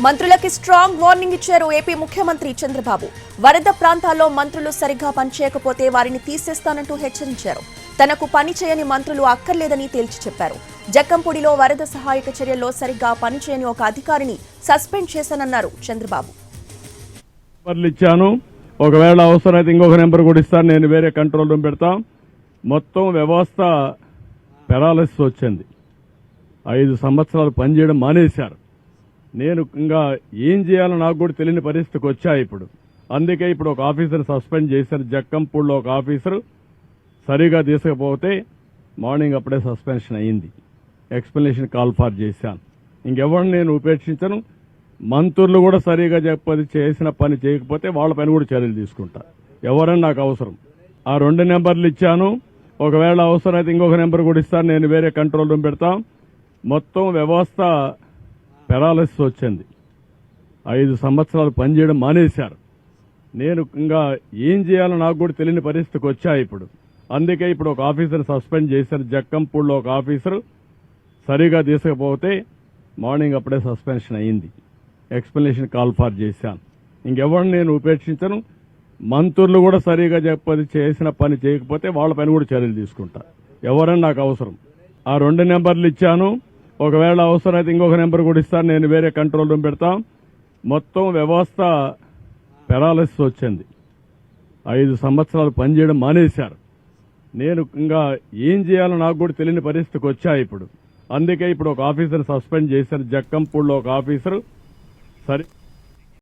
మంత్రులకి strong warning ఇచ్చారు AP ముఖ్యమంత్రి చంద్రబాబు. వరద ప్రాంతాల్లో మంత్రులు సరిగ్గా పనిచేయకపోతే వారిని తీసేస్తానంటూ హెచ్చరించారు. తనకు పని చేయని మంత్రులు అక్కర్లేదని తేల్చి చెప్పారు. జక్కంపూడిలో వరద సహాయక చర్యల్లో సరిగ్గా పనిచేయని ఒక అధికారిని సస్పెండ్ చేశానన్నారు చంద్రబాబు. ఇచ్చాను, ఒకవేళ అవసరమైతే ఇంకొక నెంబర్ కూడా ఇస్తాను, నేను వేరే కంట్రోల్ రూమ్ పెడతా. మొత్తం వ్యవస్థ పెరాలసిస్ వచ్చింది. 5 సంవత్సరాలు పనిచేయడం మానేశారు. నేను ఇంకా ఏం చేయాలో నాకు కూడా తెలియని పరిస్థితికి వచ్చా ఇప్పుడు. అందుకే ఇప్పుడు ఒక ఆఫీసర్ సస్పెండ్ చేశారు. జక్కంపూడిలో ఒక ఆఫీసరు సరిగా తీసుకపోతే మార్నింగ్ అప్పుడే సస్పెన్షన్ అయింది. ఎక్స్ప్లెనేషన్ కాల్ ఫార్ చేశాను. ఇంకెవరిని నేను ఉపేక్షించను. మంత్రులు కూడా సరిగా చేసిన పని చేయకపోతే వాళ్ళ పైన కూడా చర్యలు తీసుకుంటా. ఎవరని నాకు అవసరం. ఆ 2 నెంబర్లు ఇచ్చాను, ఒకవేళ అవసరమైతే ఇంకొక నెంబర్ కూడా ఇస్తాను, నేను వేరే కంట్రోల్ రూమ్ పెడతా. మొత్తం వ్యవస్థ పెరాలసిస్ వచ్చింది. 5 సంవత్సరాలు పనిచేయడం మానేశారు. నేను ఇంకా ఏం చేయాలో నాకు కూడా తెలియని పరిస్థితికి వచ్చా ఇప్పుడు. అందుకే ఇప్పుడు ఒక ఆఫీసర్ సస్పెండ్ చేశారు. జక్కంపూడిలో ఒక ఆఫీసరు సరిగా తీసుకపోతే మార్నింగ్ అప్పుడే సస్పెన్షన్ అయింది. ఎక్స్ప్లెనేషన్ కాల్ ఫార్ చేశాను. ఇంకెవరిని నేను ఉపేక్షించను. మంత్రులు కూడా సరిగా చేసిన పని చేయకపోతే వాళ్ళ పైన కూడా చర్యలు తీసుకుంటా. ఎవరని నాకు అవసరం. ఆ 2 నెంబర్లు ఇచ్చాను, ఒకవేళ అవసరమైతే ఇంకొక నెంబర్ కూడా ఇస్తాను, నేను వేరే కంట్రోల్ రూమ్ పెడతా. మొత్తం వ్యవస్థ పెరాలసిస్ వచ్చింది. 5 సంవత్సరాలు పనిచేయడం మానేశారు. నేను ఇంకా ఏం చేయాలో నాకు కూడా తెలియని పరిస్థితికి వచ్చా ఇప్పుడు. అందుకే ఇప్పుడు ఒక ఆఫీసర్ సస్పెండ్ చేశారు. జక్కంపూడిలో ఒక ఆఫీసరు సరి